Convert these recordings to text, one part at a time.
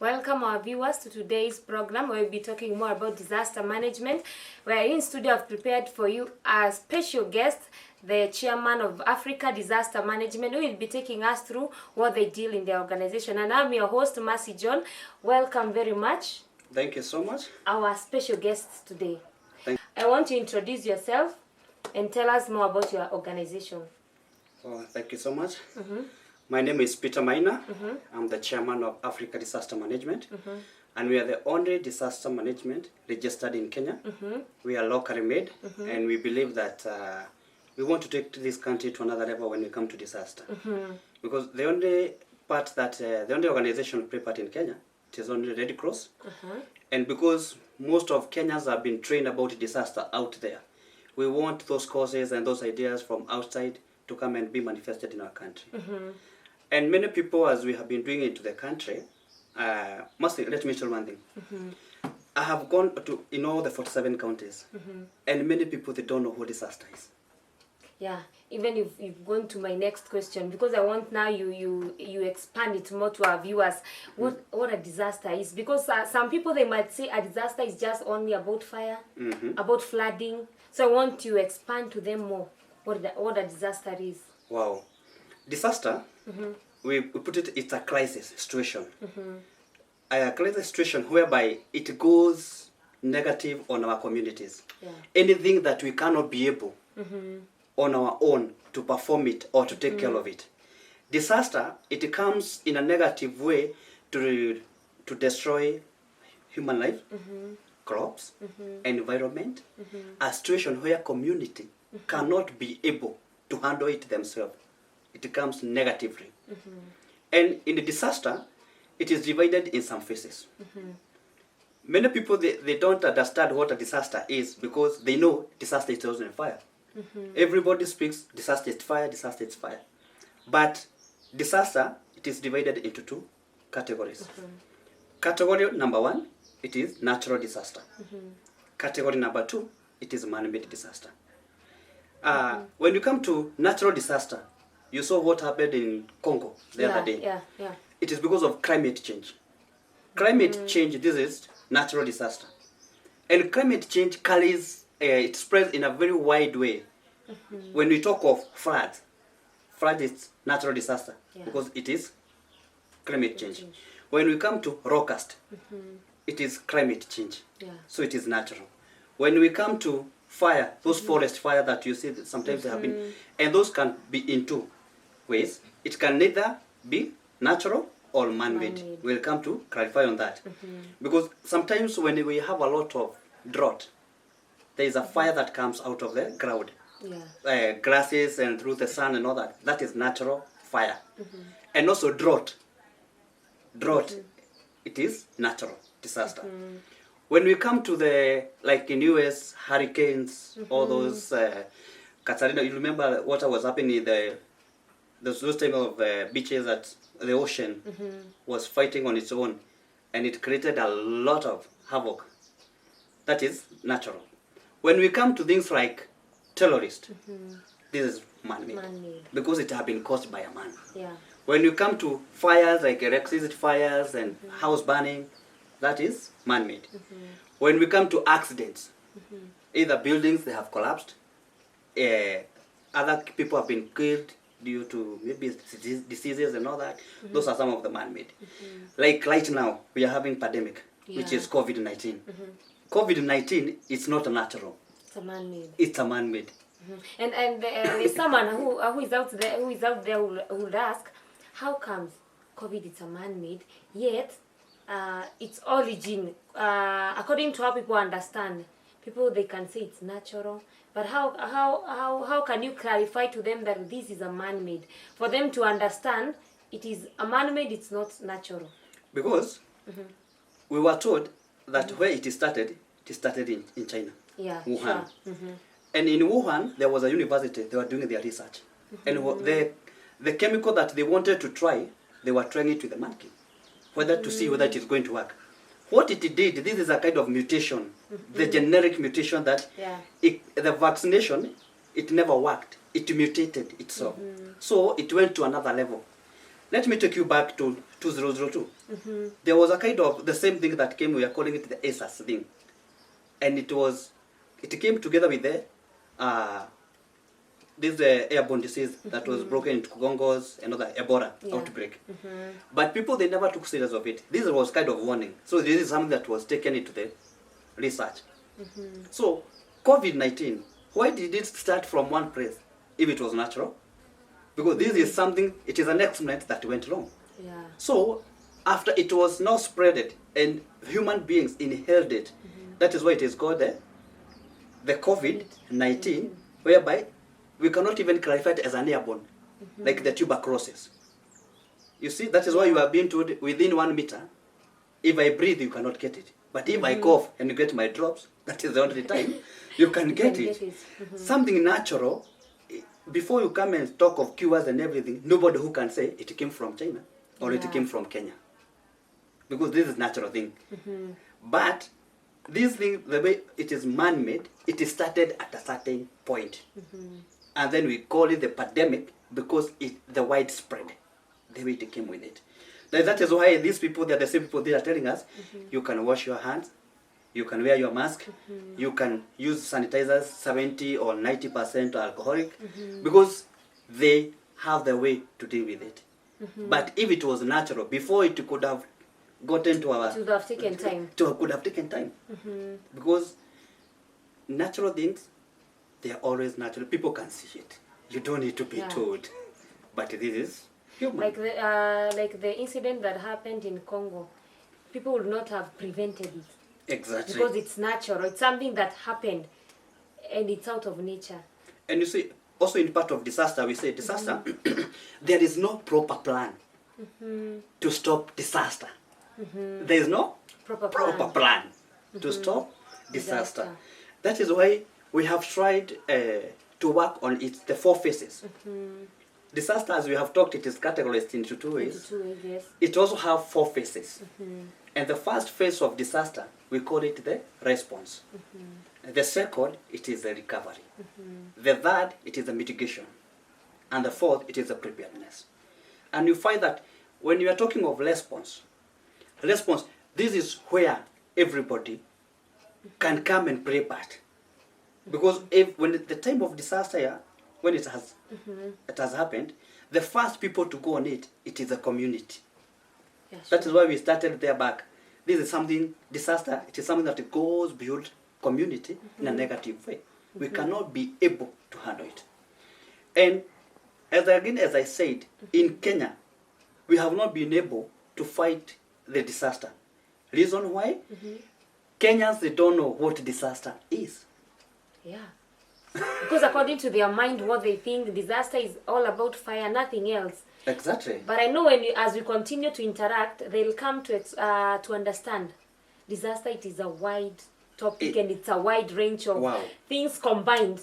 Welcome our viewers to today's program where we'll be talking more about disaster management. We're in studio have prepared for you a special guest, the chairman of Africa Disaster Management, who will be taking us through what they deal in their organization. And I'm your host, Mercy John. Welcome very much. Thank you so much. Our special guest today. I want to introduce yourself and tell us more about your organization. Oh, thank you so much. My name is Peter Maina. I'm the chairman of Africa Disaster Management. And we are the only disaster management registered in Kenya. We are locally made, and we believe that we want to take this country to another level when we come to disaster. Because the only part that, the only organization prepared in Kenya, it is only Red Cross. And because most of Kenyans have been trained about disaster out there, we want those courses and those ideas from outside to come and be manifested in our country. And many people, as we have been doing it to the country, mostly, let me tell one thing. I have gone to, in all the 47 counties, and many people, they don't know what disaster is. Yeah, even if you've gone to my next question, because I want now you expand it more to our viewers, what a disaster is. Because some people, they might say a disaster is just only about fire, about flooding. So I want to expand to them more what a disaster is. Wow. Disaster, we put it, it's a crisis situation. A crisis situation whereby it goes negative on our communities. Anything that we cannot be able on our own to perform it or to take care of it. Disaster, it comes in a negative way to destroy human life, crops, environment, a situation where community cannot be able to handle it themselves. It comes negatively. And in the disaster, it is divided in some phases. Many people, they don't understand what a disaster is because they know disaster is also in fire. Everybody speaks disaster is fire, disaster is fire. But disaster, it is divided into two categories. Category number one, it is natural disaster. Category number two, it is man-made disaster. When you come to natural disaster, you saw what happened in Congo the other day. It is because of climate change. Climate change, this is natural disaster. And climate change carries, it spreads in a very wide way. When we talk of flood is natural disaster because it is climate change. When we come to rocust, it is climate change. So it is natural. When we come to fire, those forest fire that you see that sometimes they have been, and those can be in two ways. It can neither be natural or man-made. We'll come to clarify on that. Because sometimes when we have a lot of drought, there is a fire that comes out of the ground. Grasses and through the sun and all that. That is natural fire. And also drought. It is natural disaster. When we come to the, like in US, hurricanes, all those, Katarina, you remember what was happening in those type of beaches that the ocean was fighting on its own, and it created a lot of havoc. That is natural. When we come to things like terrorist, this is man-made because it has been caused by a man. When you come to fires like electricity fires and house burning, that is man-made. When we come to accidents, either buildings, they have collapsed, other people have been killed due to maybe diseases and all that. Those are some of the man-made. Like right now, we are having pandemic, which is COVID-19. COVID-19 is not a natural. It's a man-made. It's a man-made. And there's someone who is out there who would ask, how comes COVID is a man-made, yet its origin, according to how people understand, people, they can say it's natural, but how can you clarify to them that this is a man-made, for them to understand it is a man-made, it's not natural? Because we were told that where it started in China, Wuhan. And in Wuhan, there was a university, they were doing their research. And the chemical that they wanted to try, they were trying it with the monkey, whether to see whether it is going to work. What it did, this is a kind of mutation, the generic mutation that the vaccination, it never worked. It mutated itself. So it went to another level. Let me take you back to 2002. There was a kind of the same thing that came, we are calling it the ASAS thing. And it came together with the this airborne disease that was broken into Kogongos, another Ebola outbreak. But people, they never took serious of it. This was kind of warning. So this is something that was taken into the research. So COVID-19, why did it start from one place if it was natural? Because this is something, it is an experiment that went wrong. Yeah. So after it was now spreaded and human beings inhaled it, that is why it is called the COVID-19, whereby we cannot even clarify it as an airborne, like the tuberculosis. You see, that is why you are being told within 1 meter, if I breathe, you cannot get it. But if I cough and get my drops, that is the only time you can get it. Something natural, before you come and talk of cures and everything, nobody who can say it came from China or it came from Kenya. Because this is natural thing. But this thing, the way it is man-made, it is started at a certain point. And then we call it the pandemic because the widespread, the way it came with it. That is why these people, they are the same people, they are telling us, you can wash your hands, you can wear your mask, you can use sanitizers 70 or 90% alcoholic, because they have the way to deal with it. But if it was natural, before it could have gotten to our... It would have taken time. Could have taken time. Because natural things, they are always natural. People can see it. You don't need to be told. But this is human. Like the incident that happened in Congo, people would not have prevented it. Exactly. Because it's natural. It's something that happened and it's out of nature. And you see, also in part of disaster, we say disaster, there is no proper plan to stop disaster. There is no proper plan to stop disaster. That is why we have tried to work on it, the 4 phases. Disaster, as we have talked, it is categorized into 2 ways. Yes. It also have 4 phases. And the first phase of disaster, we call it the response. The second, it is the recovery. The third, it is the mitigation. And the fourth, it is the preparedness. And you find that when you are talking of response, this is where everybody can come and play part. Because when the time of disaster, when it has happened, the first people to go on it is the community. Yes, that is why we started there back. This is something, disaster, it is something that goes beyond community in a negative way. We cannot be able to handle it. And as I said, in Kenya, we have not been able to fight the disaster. Reason why? Kenyans, they don't know what disaster is. Yeah. Because according to their mind, what they think, disaster is all about fire, nothing else. Exactly. But I know as we continue to interact, they'll come to understand. Disaster, it is a wide topic and it's a wide range of things combined.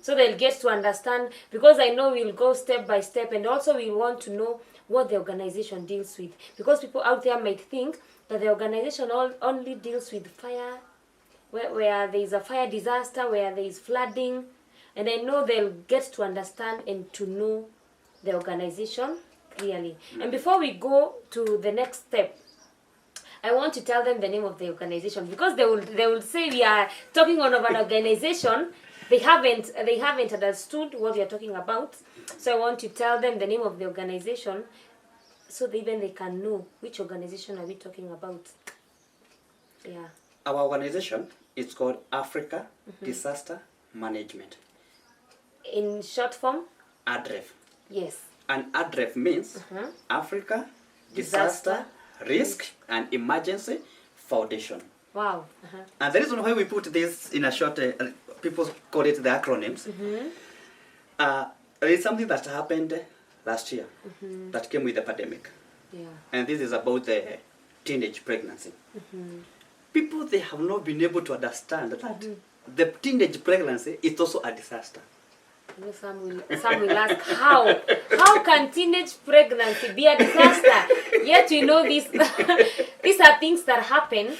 So they'll get to understand, because I know we'll go step by step, and also we want to know what the organization deals with. Because people out there might think that the organization only deals with fire, where there is a fire disaster, where there is flooding. And I know they'll get to understand and to know the organization clearly. And before we go to the next step, I want to tell them the name of the organization, because they will say we are talking of an organization. They haven't understood what we are talking about. So I want to tell them the name of the organization, so that even they can know which organization are we talking about. Yeah. Our organization is called Africa Disaster Management. In short form? ADREF. Yes. And ADREF means Africa Disaster Risk and Emergency Foundation. Wow. And the reason why we put this in a short, people call it the acronyms, there is something that happened last year that came with the pandemic. Yeah. And this is about the teenage pregnancy. People, they have not been able to understand that the teenage pregnancy is also a disaster. Some will ask, how can teenage pregnancy be a disaster? Yet we know these are things that happen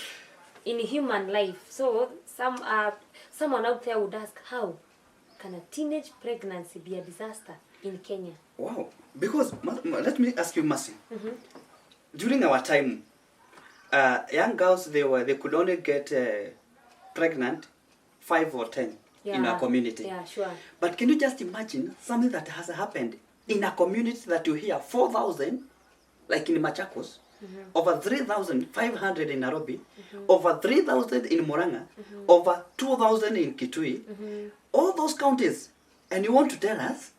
in human life. So someone out there would ask, how can a teenage pregnancy be a disaster in Kenya? Wow, Because, let me ask you, Mercy. During our time, young girls, they could only get pregnant 5 or 10 in our community. Yeah, sure. But can you just imagine something that has happened in a community that you hear 4,000, like in Machakos, over 3,500 in Nairobi, over 3,000 in Murang'a, over 2,000 in Kitui, all those counties, and you want to tell us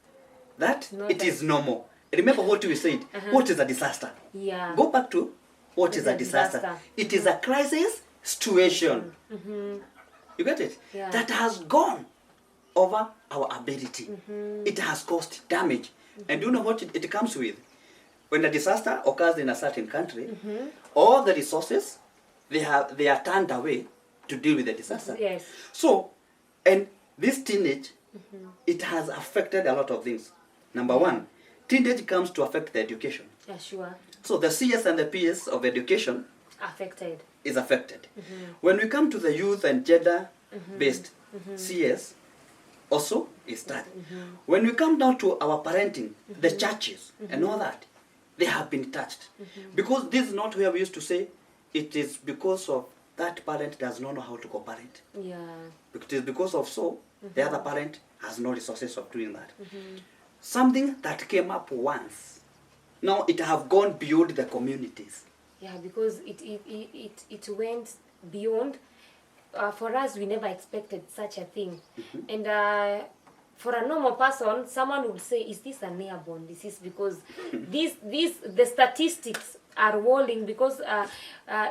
that it is normal. Remember what we said. What is a disaster? Yeah. Go back to what is a disaster. It is a crisis situation. You get it? Yeah. That has gone over our ability. It has caused damage. And do you know what it comes with? When a disaster occurs in a certain country, all the resources, they are turned away to deal with the disaster. Yes. So, and this teenage, it has affected a lot of things. Number one, teenage comes to affect the education. Yeah, sure. So the CS and the PS of education Affected. is affected. When we come to the youth and gender-based CS, also is that. When we come down to our parenting, the churches and all that, they have been touched. Because this is not where we used to say, it is because of that parent does not know how to co-parent. Yeah. It is because of so, the other parent has no resources of doing that. Something that came up once, now it have gone beyond the communities. Yeah, because it went beyond. For us, we never expected such a thing. And for a normal person, someone would say, is this an airborne disease? Because the statistics are warning, because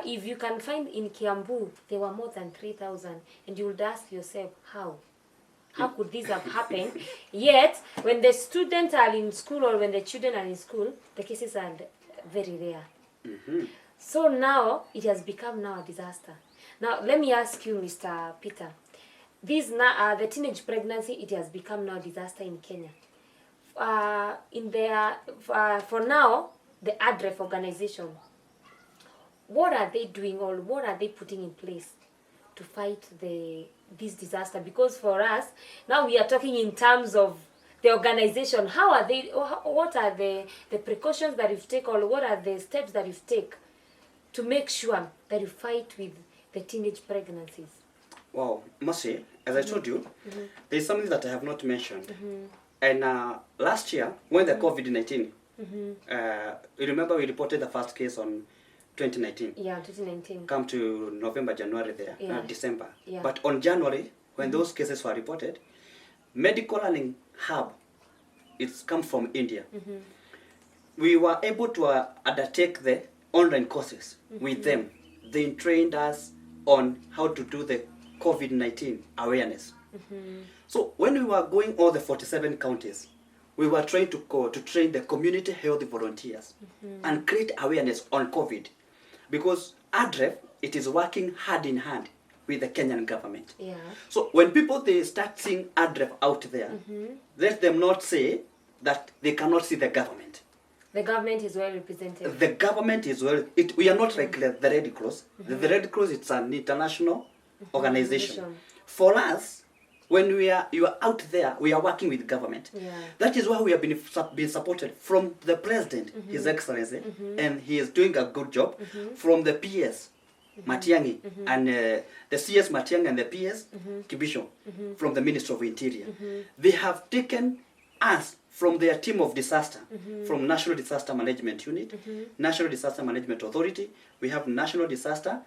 if you can find in Kiambu, there were more than 3,000. And you would ask yourself, how? How could this have happened? Yet, when the students are in school or when the children are in school, the cases are very rare. So now, it has become now a disaster. Now, let me ask you, Mr. Peter. This the teenage pregnancy, it has become now a disaster in Kenya. For now, the ADREF organization, what are they doing or what are they putting in place to fight this disaster? Because for us, now we are talking in terms of the organization. How are they, what are the precautions that you've taken, or what are the steps that you've taken to make sure that you fight with the teenage pregnancies? Wow, Mercy, as I told you, there is something that I have not mentioned. And last year, when the COVID-19, you remember we reported the first case on 2019. Yeah, 2019. Come to November, January there, Yeah. December. Yeah. But on January, when those cases were reported, Medical Learning Hub, it's come from India. We were able to undertake the online courses with them. They trained us on how to do the COVID-19 awareness. So when we were going all the 47 counties, we were trying to train the community health volunteers and create awareness on COVID. Because ADREF, it is working hand in hand with the Kenyan government. Yeah. So when people, they start seeing ADREF out there, let them not say that they cannot see the government. The government is well represented. The government is well, we are not like the Red Cross. The Red Cross, it's an international organization. For us, when you are out there, we are working with government. Yeah. That is why we have been supported from the President, His Excellency, and he is doing a good job, from the PS, Matiang'i, and the CS Matiang'i and the PS, Kibisho, from the Ministry of Interior. They have taken us from their team of disaster, from National Disaster Management Unit, National Disaster Management Authority. We have National Disaster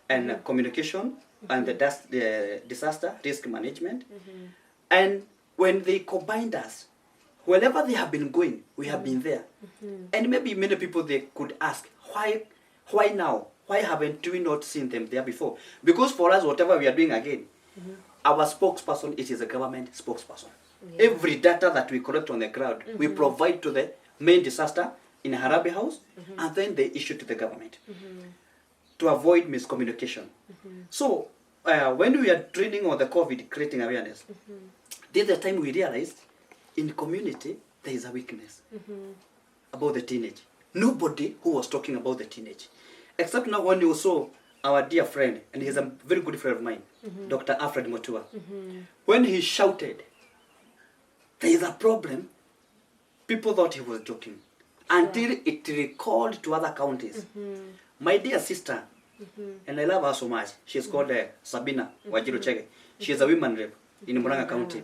and Communication and the Disaster Risk Management. And when they combined us, wherever they have been going, we have been there. And maybe many people, they could ask, why now? Why haven't we not seen them there before? Because for us, whatever we are doing again, our spokesperson, it is a government spokesperson. Yeah. Every data that we collect on the ground, we provide to the main disaster in Harambee House, and then they issue to the government to avoid miscommunication. So when we are training on the COVID, creating awareness, this is the time we realized in community there is a weakness about the teenage. Nobody who was talking about the teenage, except now when you saw our dear friend, and he's a very good friend of mine, Dr. Alfred Mutua, when he shouted, there is a problem people thought he was joking until it recalled to other counties. My dear sister, and I love her so much. She's called Sabina Wajiru Chege. She is a women rep in Muranga County.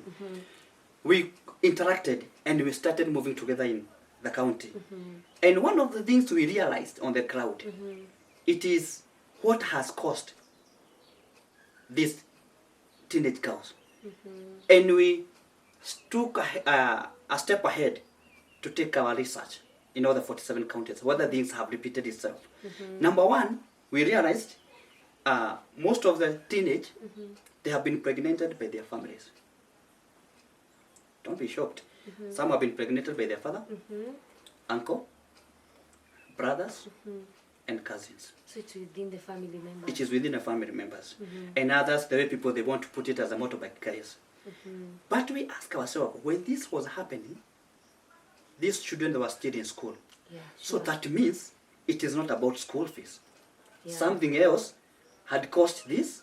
We interacted and we started moving together in the county. And one of the things we realized on the crowd, it is what has caused these teenage girls. And we took a step ahead to take our research in all the 47 counties, whether things have repeated itself. Number one, we realized most of the teenage, they have been impregnated by their families. Don't be shocked. Some have been impregnated by their father, uncle, brothers, and cousins. So it's within the family members. It is within the family members. And others, the way people, they want to put it as a motorbike carriers. But we ask ourselves, when this was happening, these children were still in school. Yeah, So sure. that means it is not about school fees. Yeah. Something else had caused This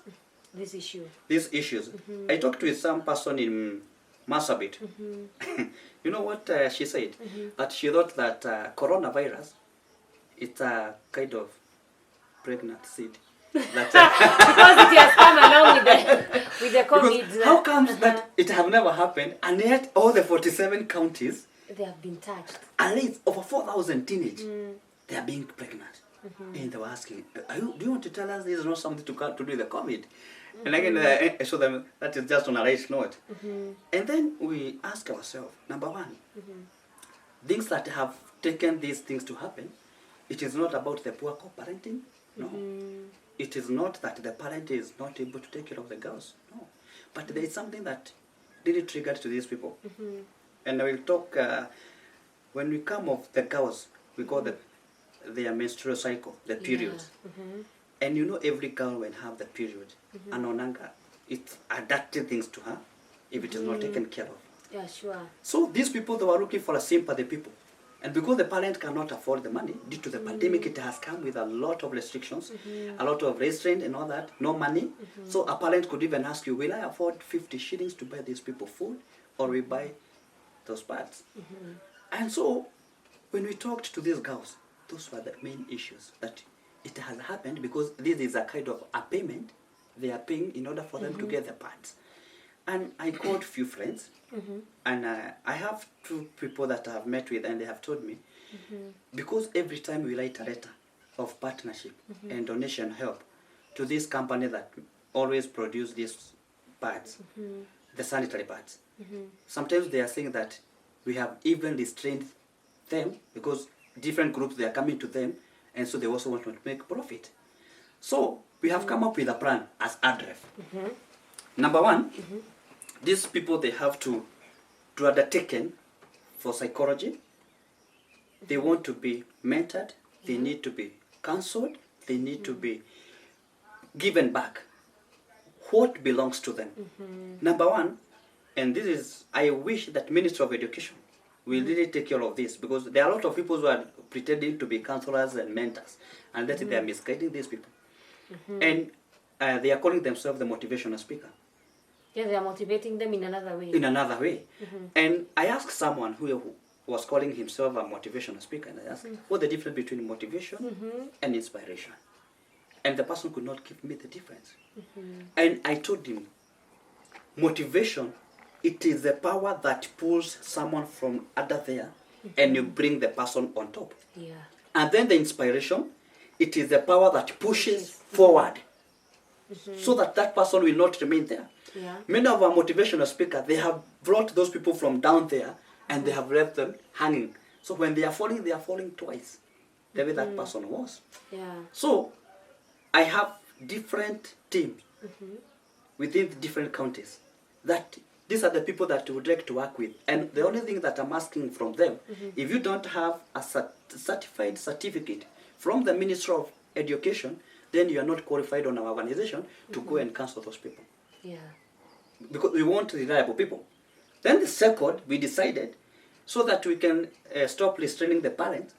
issue. these issues. I talked with some person in Marsabit. You know what she said? That she thought that coronavirus, it's a kind of pregnant seed. That, Because it has come along with the COVID. because how comes that it have never happened, and yet all the 47 counties, They have been touched. at least over 4,000 teenage, they are being pregnant. And they were asking, do you want to tell us this is not something to do with the COVID? And again, I show them that is just on a light note. And then we ask ourselves, number one, things that have taken these things to happen, it is not about the poor co-parenting, no. It is not that the parent is not able to take care of the girls, no. But there is something that really triggered to these people. And I will talk, when we come of the girls, we call their menstrual cycle, the periods. And you know every girl will have the period. And onanga, it's adapted things to her if it is not taken care of. Yeah, sure. So these people, they were looking for a sympathy people. And because the parent cannot afford the money, due to the pandemic, it has come with a lot of restrictions, a lot of restraint and all that, no money. So a parent could even ask you, will I afford 50 shillings to buy these people food, or we buy those pads? And so when we talked to these girls, those were the main issues, that it has happened because this is a kind of a payment they are paying in order for them to get the pads. And I called few friends, and I have two people that I have met with, and they have told me, because every time we write a letter of partnership and donation help to this company that always produce these pads, the sanitary pads, sometimes they are saying that we have even restrained them because different groups, they are coming to them, and so they also want to make profit. So we have come up with a plan as ADREF. Number one, these people, they have to undertaken for psychology. They want to be mentored. They need to be counseled. They need to be given back what belongs to them. Number one, and this is, I wish that Ministry of Education will really take care of this, because there are a lot of people who are pretending to be counselors and mentors, and that they are misguiding these people. And they are calling themselves the motivational speaker. Yeah, they are motivating them in another way. In another way. And I asked someone who was calling himself a motivational speaker, and I asked, what's the difference between motivation and inspiration? And the person could not give me the difference. And I told him, motivation, it is the power that pulls someone from under there and you bring the person on top. Yeah. And then the inspiration, it is the power that pushes forward so that that person will not remain there. Yeah. Many of our motivational speakers, they have brought those people from down there and they have left them hanging. So when they are falling twice, the way that person was. Yeah. So I have different teams within the different counties that these are the people that we would like to work with. And the only thing that I'm asking from them, if you don't have a certified certificate from the Ministry of Education, then you are not qualified on our organization to go and counsel those people. Yeah. Because we want reliable people. Then the second, we decided, so that we can stop restraining the parents,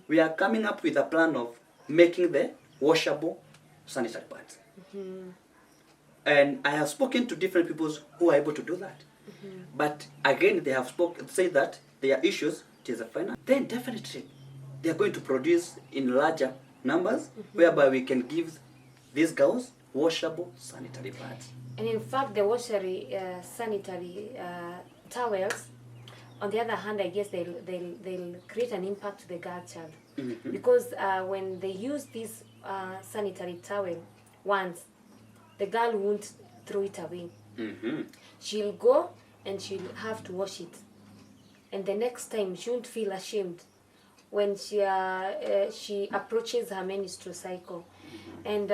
we are coming up with a plan of making the washable sanitary pads. And I have spoken to different people who are able to do that. But again, they have said that there are issues it is a finance, then definitely they are going to produce in larger numbers, whereby we can give these girls washable sanitary pads. And in fact, the washery sanitary towels, on the other hand, I guess they'll create an impact to the girl child. Because when they use this sanitary towel once, the girl won't throw it away. She'll go and she'll have to wash it. And the next time, she won't feel ashamed when she approaches her menstrual cycle. And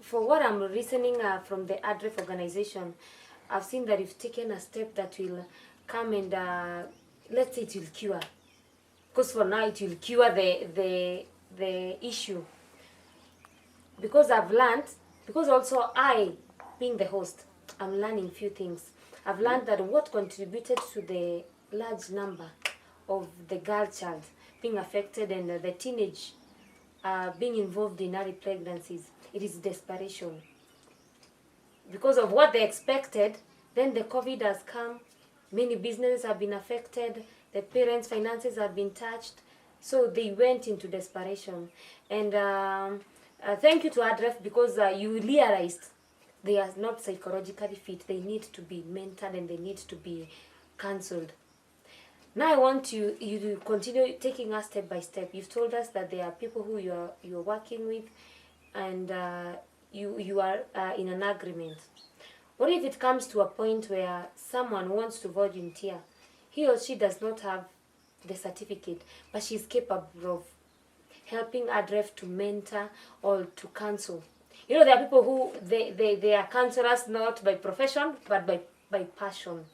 for what I'm listening from the ADREF organization, I've seen that you've taken a step that will come and let's say it will cure. Because for now it will cure the issue. Because I've learned, because also I, being the host, I'm learning few things. I've learned that what contributed to the large number of the girl child being affected and the teenage being involved in early pregnancies, it is desperation. Because of what they expected, then the COVID has come, many businesses have been affected, the parents' finances have been touched, so they went into desperation. And thank you to ADREF because you realized they are not psychologically fit, they need to be mentored and they need to be cancelled. Now I want you to continue taking us step by step. You've told us that there are people who you're working with, and you are in an agreement. What if it comes to a point where someone wants to volunteer? He or she does not have the certificate, but she's capable of helping ADREF to mentor or to counsel. You know, there are people who they are counselors not by profession but by passion.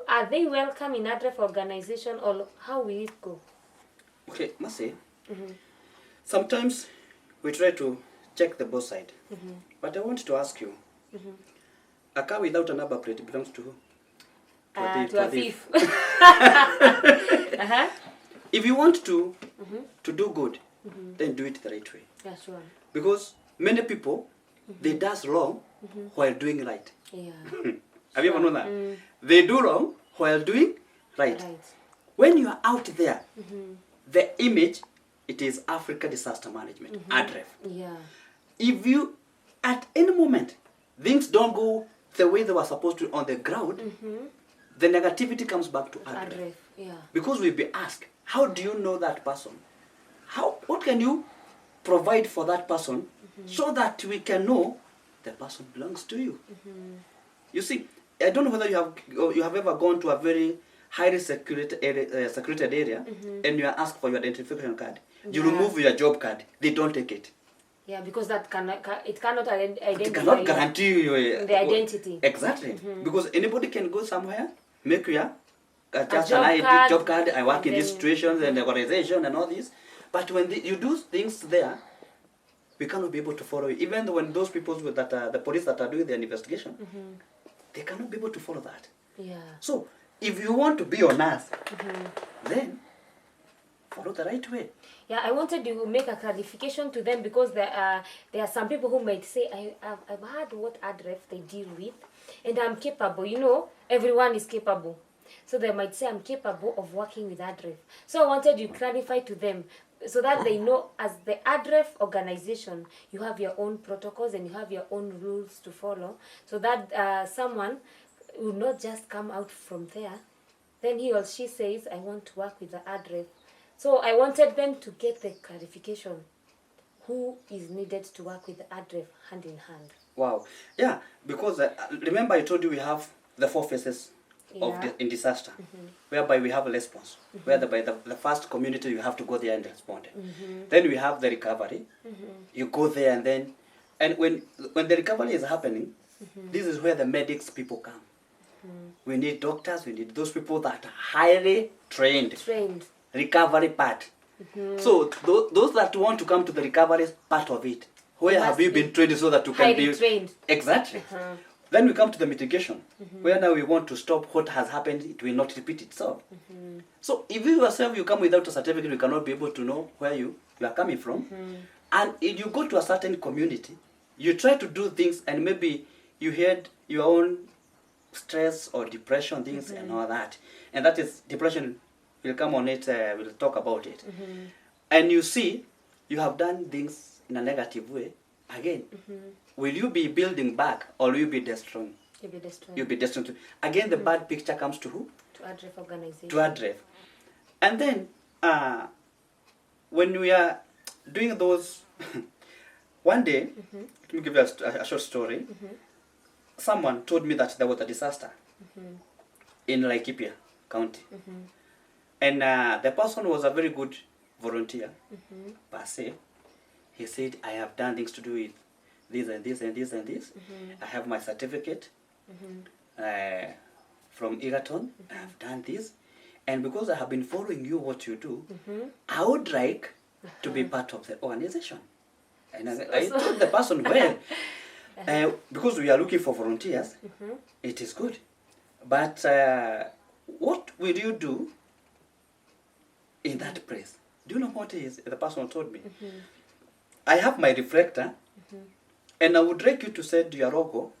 Are they welcome in ADREF organization, or how will it go? Okay, Mercy. Sometimes we try to check the both side. But I want to ask you, a car without a number plate belongs to who? To a thief. If you want to do good, then do it the right way. Yeah, sure. Because many people, they does wrong while doing right. Yeah. Have you ever known that? They do wrong while doing right. When you are out there, the image, it is Africa Disaster Management, ADREF. Yeah. If you, at any moment, things don't go the way they were supposed to on the ground, the negativity comes back to ADREF. Yeah. Because we'll be asked, how do you know that person? What can you provide for that person so that we can know the person belongs to you? You see, I don't know whether you have ever gone to a very highly security area and you are asked for your identification card. You remove your job card, they don't take it. Yeah, because that cannot identify. It cannot guarantee you the identity. Exactly, because anybody can go somewhere, make you just job an ID, card, job card. I work in then, these situations and organization and all this. But when you do things there, we cannot be able to follow you. Even when those people that are the police that are doing the investigation, they cannot be able to follow that. Yeah. So if you want to be on us, then follow the right way. Yeah, I wanted to make a clarification to them because there are some people who might say, I've heard what ADREF they deal with, and I'm capable. You know, everyone is capable. So they might say, I'm capable of working with ADREF. So I wanted you to clarify to them so that they know, as the ADREF organization, you have your own protocols and you have your own rules to follow, so that someone will not just come out from there. Then he or she says, I want to work with the ADREF. So I wanted them to get the clarification. Who is needed to work with the ADREF hand in hand? Wow. Yeah, because remember I told you we have the 4 phases in disaster, whereby we have a response, whereby the first community you have to go there and respond. Then we have the recovery. You go there and when the recovery is happening, this is where the medics people come. We need doctors, we need those people that are highly trained. Recovery part. So those that want to come to the recovery part of it, where have you been trained so that you can be trained? Exactly. Then we come to the mitigation, where now we want to stop what has happened, it will not repeat itself. So if you yourself, you come without a certificate, you cannot be able to know where you are coming from. And if you go to a certain community, you try to do things and maybe you had your own stress or depression things and all that. And that is depression We'll come on it, we'll talk about it. And you see, you have done things in a negative way. Again, will you be building back or will you be destroying? You'll be destroying. You'll be destroying. Again, the bad picture comes to who? To ADREF organization. To ADREF. And then, when we are doing those, one day, let me give you a short story. Someone told me that there was a disaster in Laikipia County. And the person was a very good volunteer, per se. He said, I have done things to do with this and this and this and this. I have my certificate from Egerton. I have done this. And because I have been following you, what you do, I would like to be part of the organization. And I told the person, well, because we are looking for volunteers, it is good. But what will you do in that place? Do you know what is? The person told me. I have my reflector, and I would like you to send your logo.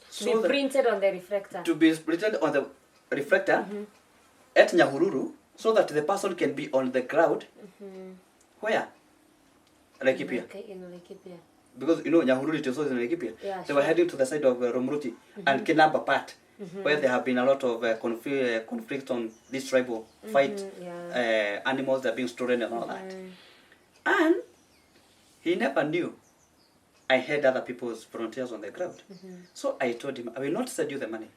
So be printed on the reflector. To be printed on the reflector at Nyahururu, so that the person can be on the crowd. Where? Laikipia. In Laikipia. Because you know Nyahururu is also in Laikipia. Yeah, they were heading to the side of Romruti and Kinamba part, where there have been a lot of conflict on this tribal fight. Animals that are being stolen and all that. And he never knew I had other people's volunteers on the ground. So I told him, I will not send you the money.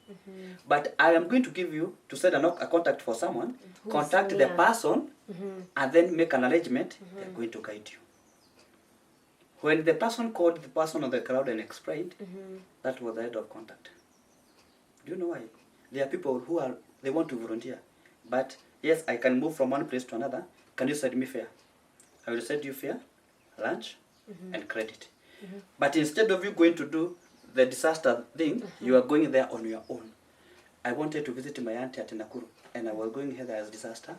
But I am going to give you to send a contact for someone, contact the person, and then make an arrangement. They're going to guide you. When the person called the person on the crowd and explained, that was the head of contact. Do you know why? There are people who they want to volunteer. But yes, I can move from one place to another. Can you send me fare? I will send you fare, lunch, and credit. But instead of you going to do the disaster thing, you are going there on your own. I wanted to visit my auntie at Nakuru, and I was going here as disaster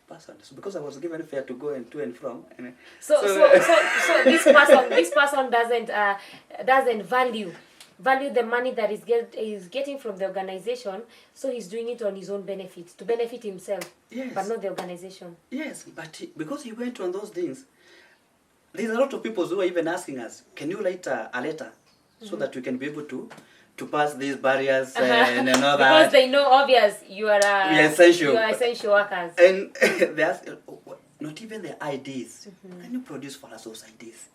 person. So because I was given fare to go and to and from. And so this person doesn't value the money that is getting from the organization, so he's doing it on his own benefit, to benefit himself, but not the organization. Yes, but because he went on those things, there's a lot of people who are even asking us, can you write a letter so that we can be able to pass these barriers and all that? Because they know, obvious, you are essential workers. And they ask, not even the IDs. Can you produce for us those IDs?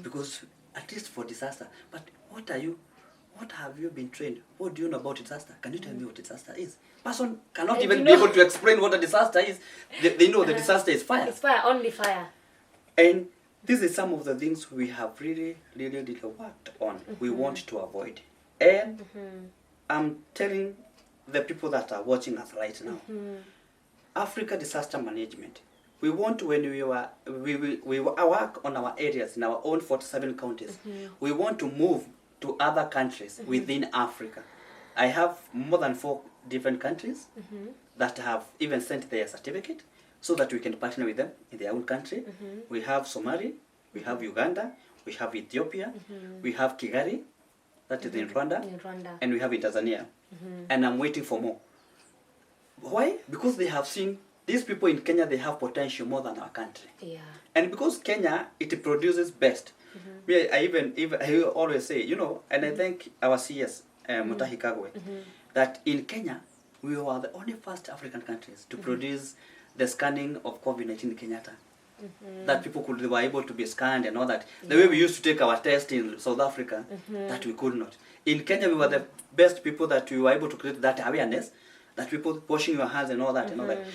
Because at least for disaster. But what have you been trained? What do you know about disaster? Can you tell me what disaster is? Person cannot even be able to explain what a disaster is. They know the disaster is fire. It's fire, only fire. And this is some of the things we have really worked on. We want to avoid. And I'm telling the people that are watching us right now, Africa disaster management. We want, when we work on our areas in our own 47 counties, we want to move to other countries within Africa. I have more than 4 different countries that have even sent their certificate so that we can partner with them in their own country. We have Somalia, we have Uganda, we have Ethiopia, we have Kigali, that is in Rwanda, and we have in Tanzania. And I'm waiting for more. Why? Because they have seen these people in Kenya, they have potential more than our country. And because Kenya, it produces best. I always say, you know, and I thank our CS, Mutahi Kagwe, that in Kenya, we were the only first African countries to produce the scanning of COVID-19 in Kenyatta. That people were able to be scanned and all that. The way we used to take our test in South Africa, that we could not. In Kenya, we were the best people that we were able to create that awareness, that people washing your hands and all that and all that.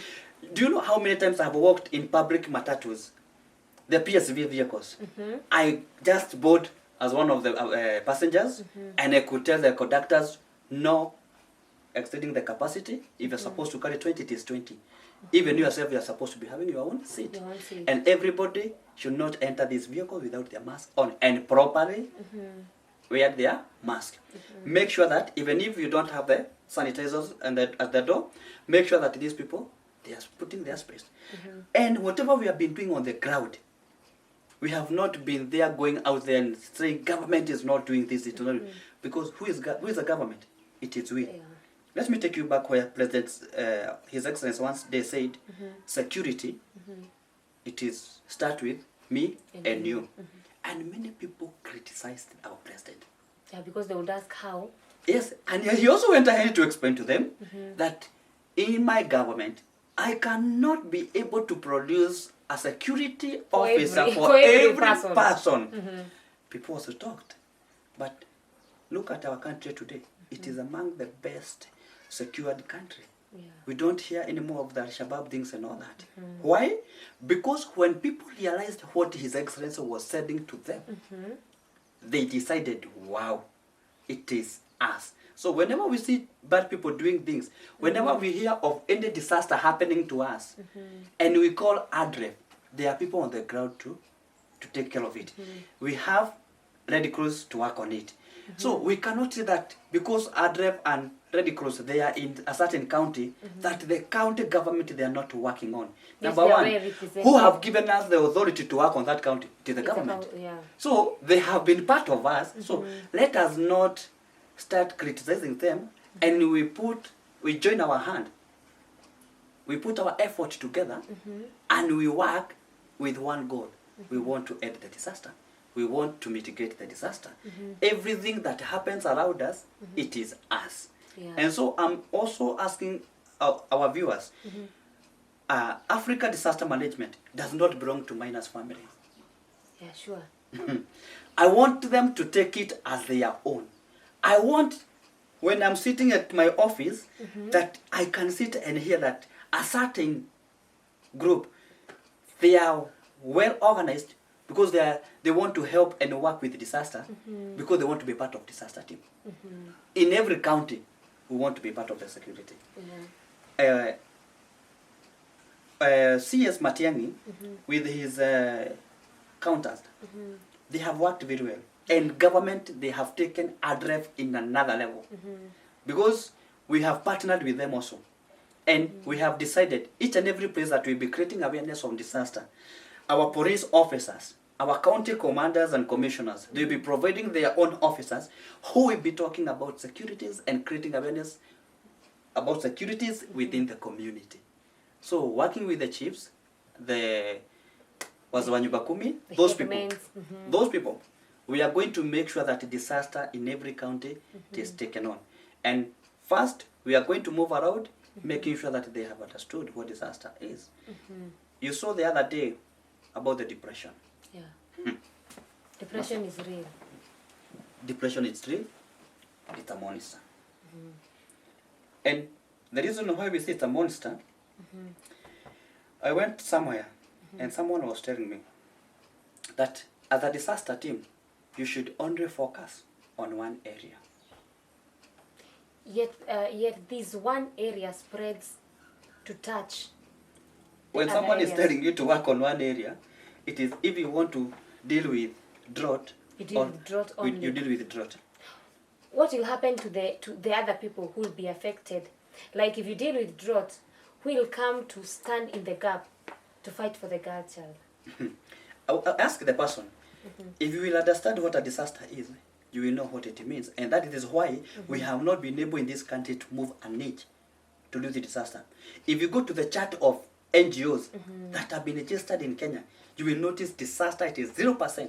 Do you know how many times I have walked in public matatus, the PSV vehicles? I just board as one of the passengers, and I could tell the conductors, no exceeding the capacity. If you're supposed to carry 20, it is 20. Even you yourself, you are supposed to be having your own seat. And everybody should not enter this vehicle without their mask on, and properly wear their mask. Make sure that even if you don't have the sanitizers at the door, make sure that these people, they are putting their space. And whatever we have been doing on the ground, we have not been there going out there and saying government is not doing this, it is not, because who is the government? It is we. let me take you back where President, His Excellency once they said, security, it is start with me and you. And many people criticized our president. Yeah, because they would ask how. Yes, and he also went ahead to explain to them that in my government, I cannot be able to produce a security officer for every person. People also talked. But look at our country today. It is among the best secured country. Yeah. We don't hear any more of the Al-Shabaab things and all that. Why? Because when people realized what His Excellency was saying to them, they decided, wow, it is us. So whenever we see bad people doing things, whenever we hear of any disaster happening to us, and we call ADREF, there are people on the ground to take care of it. We have Red Cross to work on it. So we cannot say that because ADREF and Red Cross, they are in a certain county, that the county government they are not working on. Yes, Number one, who have given us the authority to work on that county? It is the government. So they have been part of us. So let us not start criticizing them, and we join our hand. We put our effort together, and we work with one goal. We want to end the disaster. We want to mitigate the disaster. Everything that happens around us, it is us. Yeah. And so I'm also asking our viewers, Africa disaster management does not belong to Maina's family. Yeah, sure. I want them to take it as their own. I want, when I'm sitting at my office, that I can sit and hear that a certain group, they are well organized because they want to help and work with disaster, because they want to be part of disaster team. In every county, we want to be part of the security. C.S. Matiang'i, with his counters, they have worked very well. And government, they have taken ADREF in another level. Because we have partnered with them also. And we have decided each and every place that we'll be creating awareness on disaster. Our police officers, our county commanders and commissioners, they'll be providing their own officers who will be talking about securities and creating awareness about securities within the community. So working with the chiefs, the Wazawanyubakumi, those people, we are going to make sure that disaster in every county is taken on. And first, we are going to move around, making sure that they have understood what disaster is. You saw the other day about the depression. Yeah. Depression is real. Depression is real. It's a monster. And the reason why we say it's a monster, I went somewhere and someone was telling me that as a disaster team, you should only focus on one area. Yet this one area spreads to touch. When someone is telling you to work on one area, it is if you want to deal with drought, you deal with drought only. You deal with drought. What will happen to the other people who will be affected? Like if you deal with drought, who will come to stand in the gap to fight for the girl child? I'll ask the person. If you will understand what a disaster is, you will know what it means. And that is why we have not been able in this country to move an inch to do the disaster. If you go to the chart of NGOs that have been registered in Kenya, you will notice disaster, it is 0%.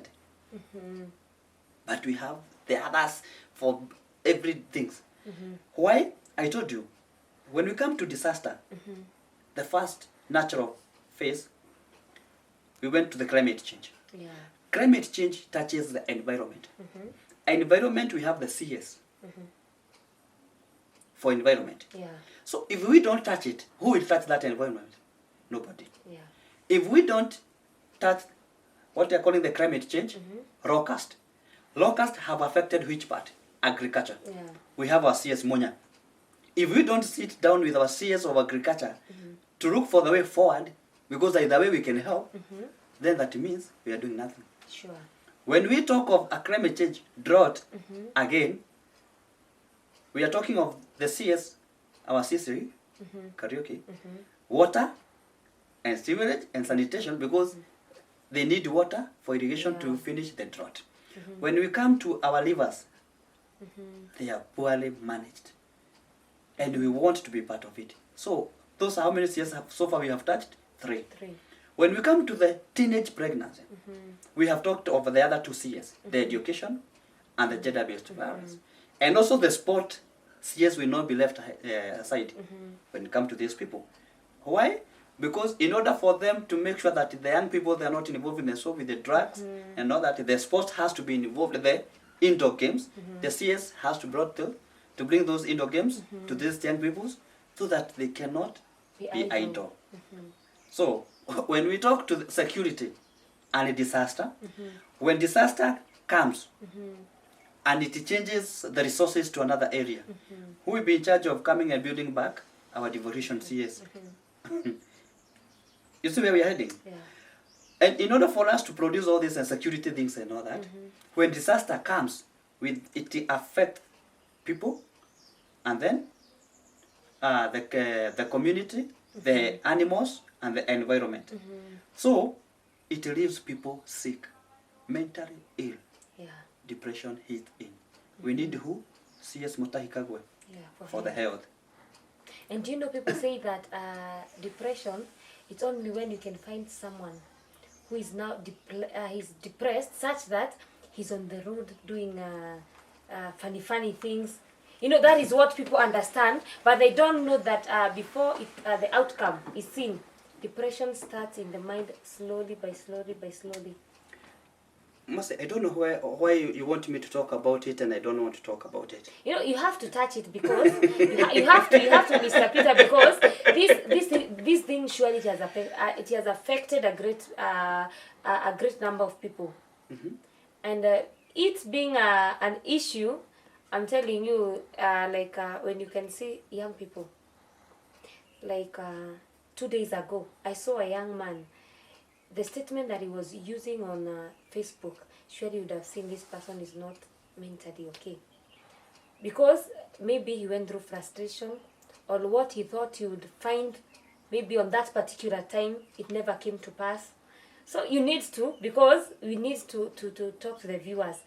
But we have the others for everything. Why? I told you, when we come to disaster, the first natural phase, we went to the climate change. Yeah. Climate change touches the environment. Environment, we have the CS for environment. Yeah. So if we don't touch it, who will touch that environment? Nobody. Yeah. If we don't touch what they are calling the climate change, locust. Locusts have affected which part? Agriculture. Yeah. We have our CS Monya. If we don't sit down with our CS of agriculture to look for the way forward, because that is the way we can help, then that means we are doing nothing. Sure. When we talk of a climate change drought, again, we are talking of the CS, our CC, karaoke, water, and sewerage and sanitation, because they need water for irrigation to finish the drought. When we come to our rivers, they are poorly managed. and we want to be part of it. So those are how many CS so far we have touched? 3. When we come to the teenage pregnancy, we have talked over the other 2 CS, the education and the gender-based violence. And also the sport CS will not be left aside when it comes to these people. Why? Because in order for them to make sure that the young people, they are not involved in with the drugs, and all that, the sport has to be involved in the indoor games. The CS has to bring those indoor games to these young people so that they cannot be idle. So when we talk to the security and a disaster, when disaster comes and it changes the resources to another area, who will be in charge of coming and building back our devolution CS? You see where we are heading? Yeah. And in order for us to produce all these and security things and all that, when disaster comes, it affects people, and then the community, the animals, and the environment. So it leaves people sick, mentally ill. Yeah. Depression hit in. We need who? CS Mutahikagwe for the health. And do you know, people say that depression, it's only when you can find someone who is now he's depressed such that he's on the road doing funny things. You know, that is what people understand, but they don't know that before the outcome is seen, depression starts in the mind slowly by slowly. Master, I don't know why you want me to talk about it, and I don't want to talk about it. You know, you have to touch it because you have to, Mr. Peter, because this thing surely it has affected a great number of people, and it being an issue, I'm telling you, when you can see young people, 2 days ago, I saw a young man. The statement that he was using on Facebook, surely you would have seen this person is not mentally okay. Because maybe he went through frustration, or what he thought he would find maybe on that particular time, it never came to pass. So you need to, because we need to talk to the viewers.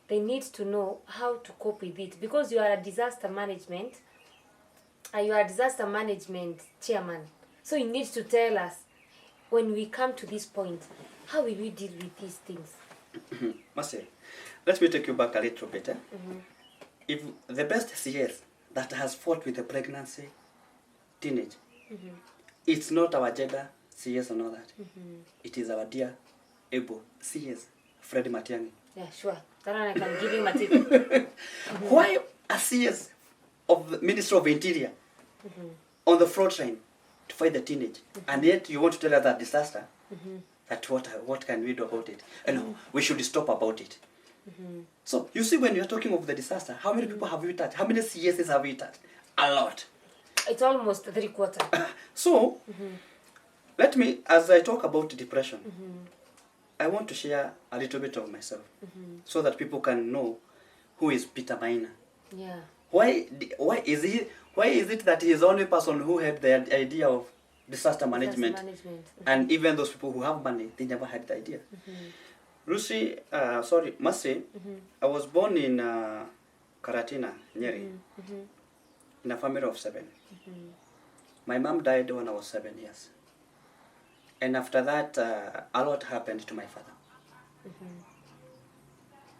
They need to know how to cope with it, because you are a disaster management chairman. So you need to tell us, when we come to this point, how will we deal with these things? Marcel, let me take you back a little bit. If the best CS that has fought with the pregnancy, teenage, it's not our gender CS and all that. It is our dear, able CS, Freddie Matiang'i. Yeah, sure. That one I can give him a tip. Why a CS of the Ministry of Interior on the front line to fight the teenage, and yet you want to tell us that disaster, that what can we do about it? And we should stop about it. So you see, when you're talking of the disaster, how many people have we touched? How many CSs have we touched? A lot. It's almost 3/4. So let me, as I talk about depression, I want to share a little bit of myself, so that people can know who is Peter Maina. Yeah. Why is it that he is the only person who had the idea of disaster management? And even those people who have money, they never had the idea. Mercy, I was born in Karatina, Nyeri, in a family of 7. My mom died when I was 7 years. And after that, a lot happened to my father.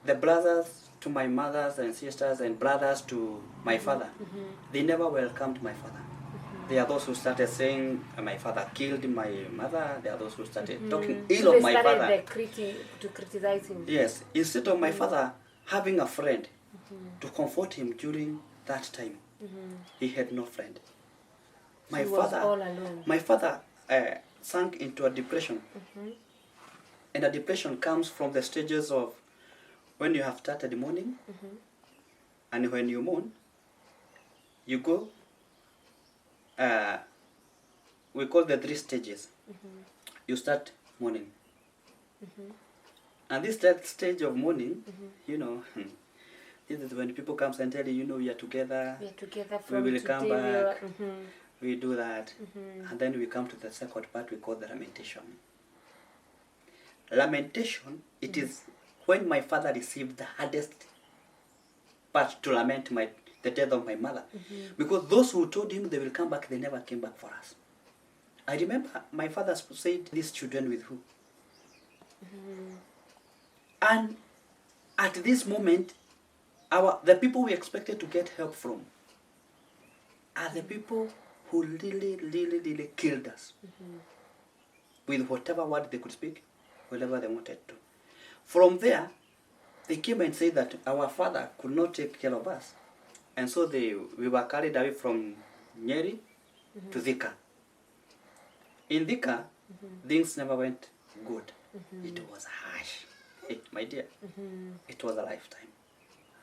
The brothers to my mothers and sisters and brothers to my father, they never welcomed my father. They are those who started saying my father killed my mother. They are those who started talking ill of my father. To criticize him. Yes, instead of my father having a friend to comfort him during that time, he had no friend. He was all alone. My father sank into a depression. And a depression comes from the stages of when you have started mourning, and when you mourn, you go, we call the 3 stages. You start mourning. And this stage of mourning, you know, this is when people come and tell you, we are together, we will come back, we do that. And then we come to the second part, we call the lamentation. Lamentation, it is when my father received the hardest part to lament the death of my mother. Because those who told him they will come back, they never came back for us. I remember my father said, these children with who? And at this moment, the people we expected to get help from are the people who really killed us. With whatever word they could speak, whatever they wanted to. From there, they came and said that our father could not take care of us. And so we were carried away from Nyeri to Thika. In Thika, things never went good. It was harsh. My dear, it was a lifetime.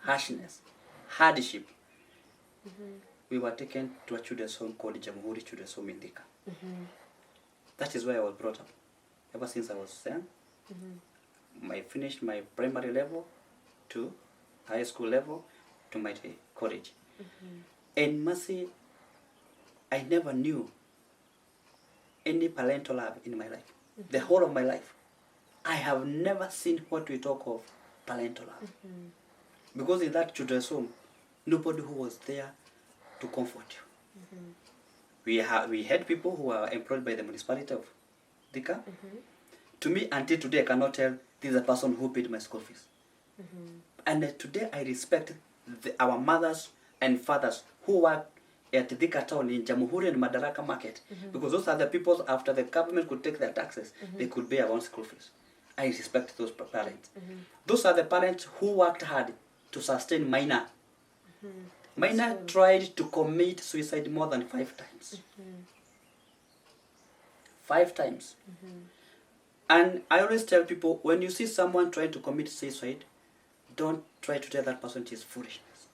Harshness, hardship. We were taken to a children's home called Jamhuri Children's Home in Thika. That is where I was brought up. Ever since I was young, I finished my primary level to high school level to my college. And mercy, I never knew any parental love in my life. The whole of my life, I have never seen what we talk of parental love. Because in that children's home, nobody who was there to comfort you. We had people who were employed by the municipality of Thika. To me, until today, I cannot tell this is a person who paid my school fees. And today, I respect our mothers and fathers who work at Thika town in Jamhuri and Madaraka market. Because those are the people, after the government could take their taxes, they could pay their own school fees. I respect those parents. Those are the parents who worked hard to sustain Maina. Maina tried to commit suicide more than 5 times. 5 times. And I always tell people, when you see someone trying to commit suicide, don't try to tell that person it is foolishness.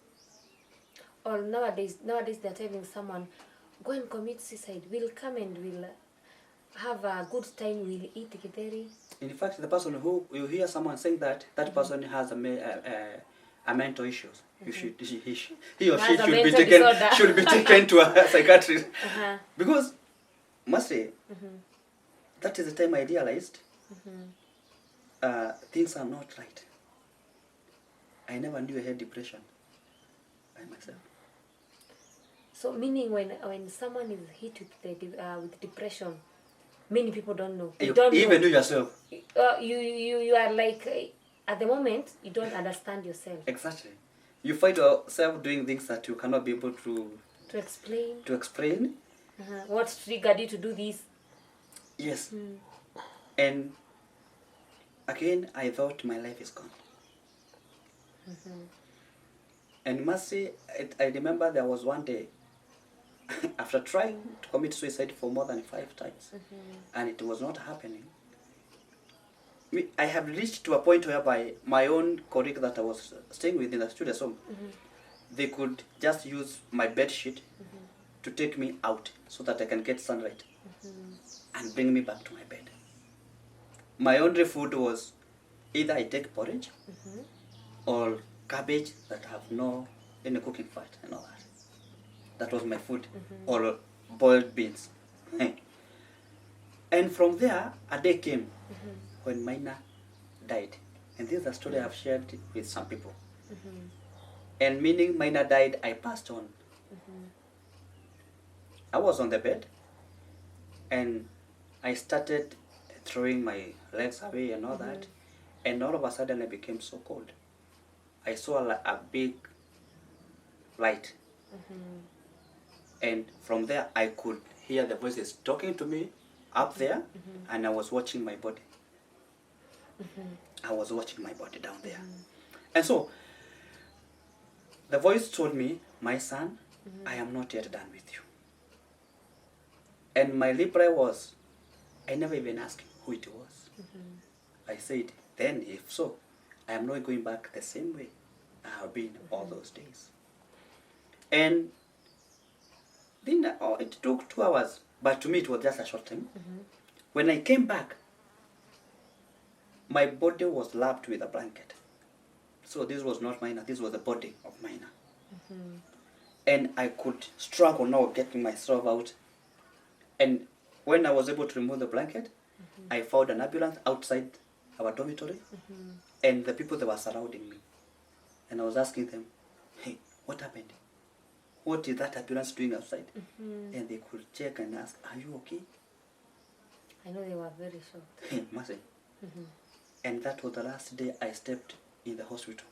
Or nowadays they're telling someone, go and commit suicide. We'll come and we'll have a good time. We'll eat githeri. In fact, the person who you hear someone saying that person has a mental issues. He or she should be taken to a psychiatrist. Because, must say, that is the time I realized things are not right. I never knew I had depression by myself. So, meaning when someone is hit with depression, many people don't know. Even you yourself. You are like, at the moment, you don't understand yourself. Exactly. You find yourself doing things that you cannot be able to explain. To explain. What triggered you to do this? Yes. And again, I thought my life is gone. And mercy, I remember there was one day, after trying to commit suicide for more than 5 times, and it was not happening, I have reached to a point whereby my own colleague that I was staying with in the student's home, they could just use my bed sheet to take me out so that I can get sunlight and bring me back to my bed. My only food was either I take porridge or cabbage that have no any cooking fat and all that. That was my food, or boiled beans. And from there, a day came when Maina died. And this is a story I've shared with some people. And meaning Maina died, I passed on. I was on the bed, and I started throwing my legs away and all that. And all of a sudden, I became so cold. I saw a big light. And from there, I could hear the voices talking to me up there, and I was watching my body. I was watching my body down there. And so, the voice told me, my son, I am not yet done with you. And my reply was, I never even asked who it was. I said, then if so, I am not going back the same way I have been all those days. And then it took 2 hours, but to me it was just a short time. When I came back, my body was lapped with a blanket. So this was not Maina, this was the body of Maina. And I could struggle now getting myself out. And when I was able to remove the blanket, I found an ambulance outside our dormitory, and the people that were surrounding me. And I was asking them, hey, what happened? what is that ambulance doing outside? And they could check and ask, are you okay? I know they were very shocked. Mercy. And that was the last day I stepped in the hospital.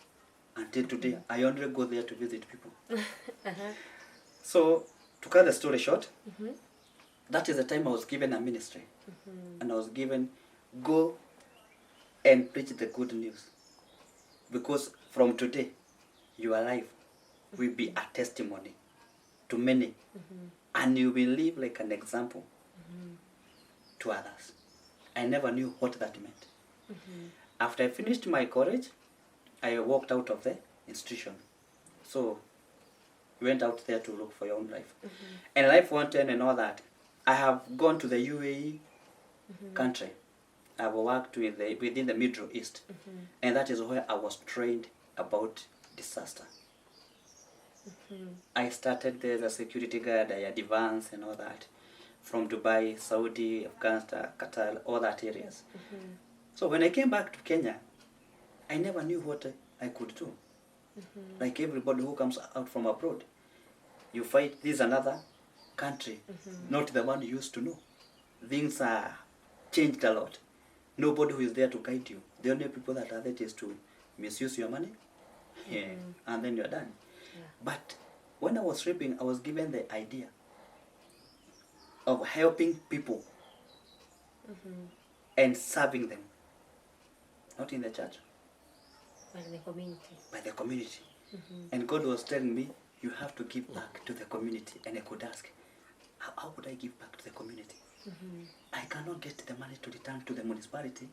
Until today, I only go there to visit people. So, to cut the story short, that is the time I was given a ministry. And I was given, go and preach the good news. Because from today, your life will be a testimony to many. And you will live like an example to others. I never knew what that meant. After I finished my college, I walked out of the institution. So, you went out there to look for your own life. And life went on and all that. I have gone to the UAE country. I've worked within the Middle East. And that is where I was trained about disaster. I started there as a security guard. I advanced and all that. From Dubai, Saudi, Afghanistan, Qatar, all that areas. So when I came back to Kenya, I never knew what I could do. Like everybody who comes out from abroad, you find this is another country, not the one you used to know. Things are changed a lot. Nobody who is there to guide you. The only people that are there is to misuse your money, and then you're done. But when I was sleeping, I was given the idea of helping people and serving them. Not in the church. By the community. By the community. And God was telling me, you have to give back to the community. And I could ask, how would I give back to the community? I cannot get the money to return to the municipality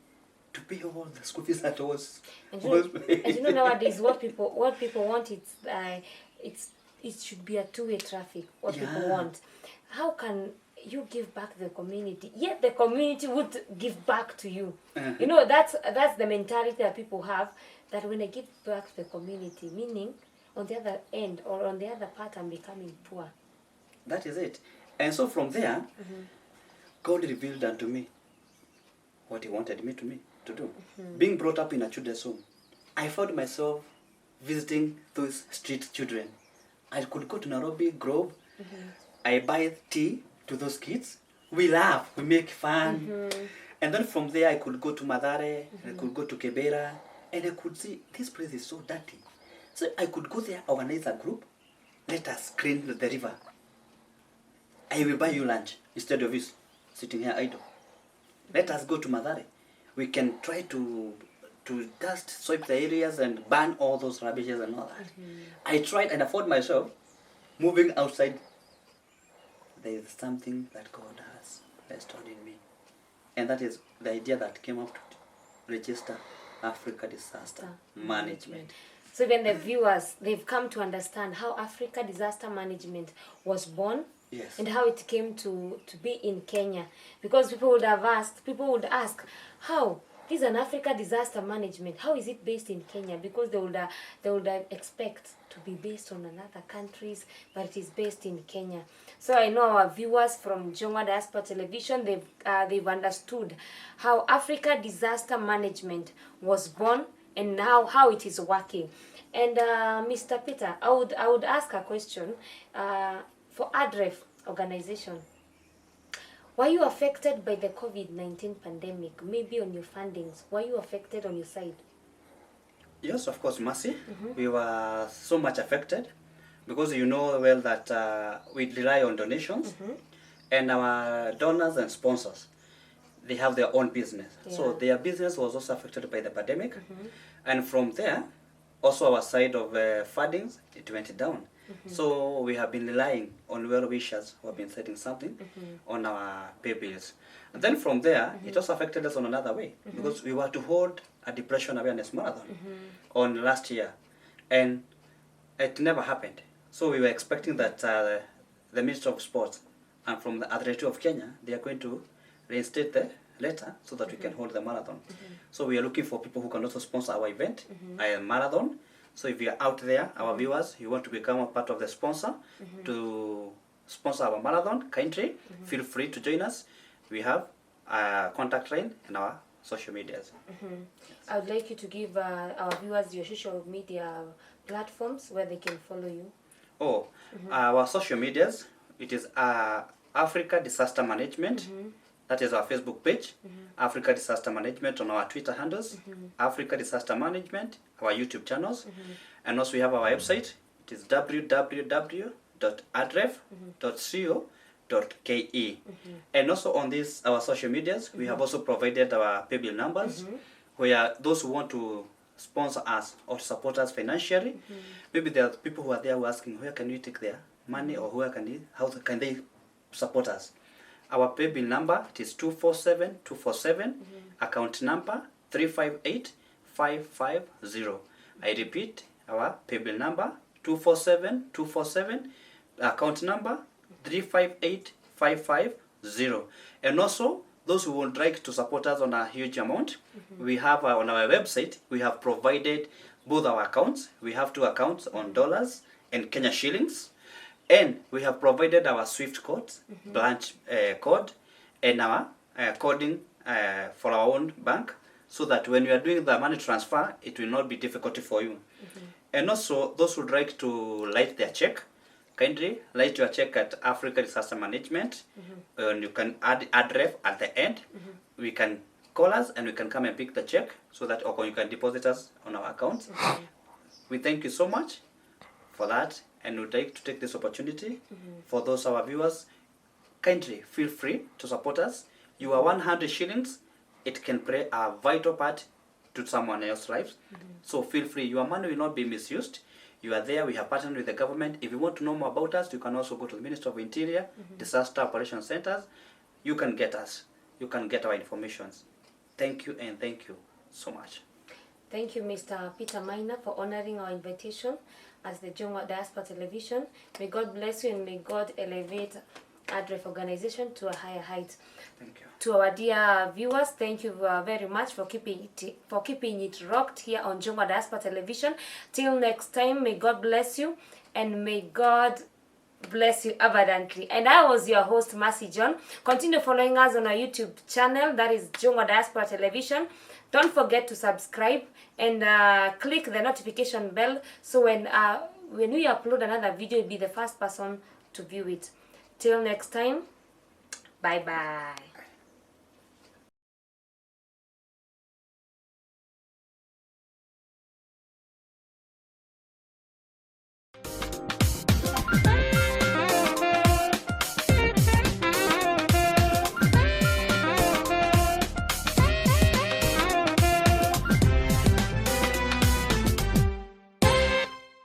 to pay all the school fees that was. And you know nowadays what people want it should be a two-way traffic. What people want. How can you give back to the community, yet the community would give back to you? You know, that's the mentality that people have, that when I give back to the community, meaning on the other end or on the other part I'm becoming poor. That is it. And so from there, God revealed unto me what he wanted me to do. Being brought up in a children's home, I found myself visiting those street children. I could go to Nairobi Grove, I buy tea to those kids, we laugh, we make fun. And then from there I could go to Madare, I could go to Kebera, and I could see this place is so dirty. So I could go there, organize a group, let us clean the river. I will buy you lunch instead of you sitting here idle. Let us go to Madare. We can try to dust, sweep the areas and burn all those rubbiches and all that. I tried and I found myself moving outside. There is something that God has restored in me. And that is the idea that came up to register Africa Disaster Management. So even the viewers, they've come to understand how Africa Disaster Management was born. Yes. And how it came to be in Kenya. Because people would ask, how? This is an Africa Disaster Management. How is it based in Kenya? Because they would expect to be based on another countries, but it is based in Kenya. So I know our viewers from Jonga Diaspora Television, they've understood how Africa Disaster Management was born and now how it is working. And Mr. Peter, I would ask a question. For ADREF organization, were you affected by the COVID-19 pandemic? Maybe on your fundings, were you affected on your side? Yes, of course, Mercy. We were so much affected because you know well that we rely on donations, and our donors and sponsors, they have their own business. So their business was also affected by the pandemic, and from there, also our side of fundings, it went down. So we have been relying on well-wishers who have been setting something on our pay bills. And then from there, it also affected us on another way because we were to hold a depression awareness marathon on last year, and it never happened. So we were expecting that the Minister of Sports and from the Authority of Kenya, they are going to reinstate the letter so that we can hold the marathon. So we are looking for people who can also sponsor our event, a marathon. So if you're out there, our viewers, you want to become a part of the sponsor to sponsor our marathon country, feel free to join us. We have a contact line and our social medias. I would like you to give our viewers your social media platforms where they can follow you. Oh, our social medias, it is Africa Disaster Management. That is our Facebook page, Africa Disaster Management on our Twitter handles, Africa Disaster Management, our YouTube channels, and also we have our website. It is www.adref.co.ke. And also on these our social medias, we have also provided our paybill numbers, where those who want to sponsor us or support us financially, maybe there are people who are there who are asking where can we take their money, or how can they support us. Our paybill number, it is 247247, account number 358550. I repeat, our paybill number 247247, account number 358550. And also, those who would like to support us on a huge amount, we have on our website, we have provided both our accounts. We have 2 accounts on dollars and Kenya shillings. And we have provided our SWIFT code, branch code, and our coding for our own bank, so that when you are doing the money transfer, it will not be difficult for you. And also, those who would like to write their check, kindly write your check at Africa Disaster Management, and you can add address at the end. We can call us and we can come and pick the check, so that or you can deposit us on our account. We thank you so much for that, and we'd like to take this opportunity for those our viewers. Kindly feel free to support us. Your 100 shillings, it can play a vital part to someone else's life. So feel free. Your money will not be misused. You are there. We have partnered with the government. If you want to know more about us, you can also go to the Ministry of Interior, Disaster Operation Centers. You can get us. You can get our informations. Thank you, and thank you so much. Thank you, Mr. Peter Maina, for honoring our invitation as the Jongwa Diaspora Television. May God bless you, and may God elevate ADREF organization to a higher height. Thank you. To our dear viewers, thank you very much for keeping it rocked here on Jongwa Diaspora Television. Till next time, may God bless you, and may God bless you abundantly. And I was your host, Mercy John. Continue following us on our YouTube channel, that is Jongwa Diaspora Television. Don't forget to subscribe and click the notification bell, so when we upload another video, you'll be the first person to view it. Till next time, bye bye.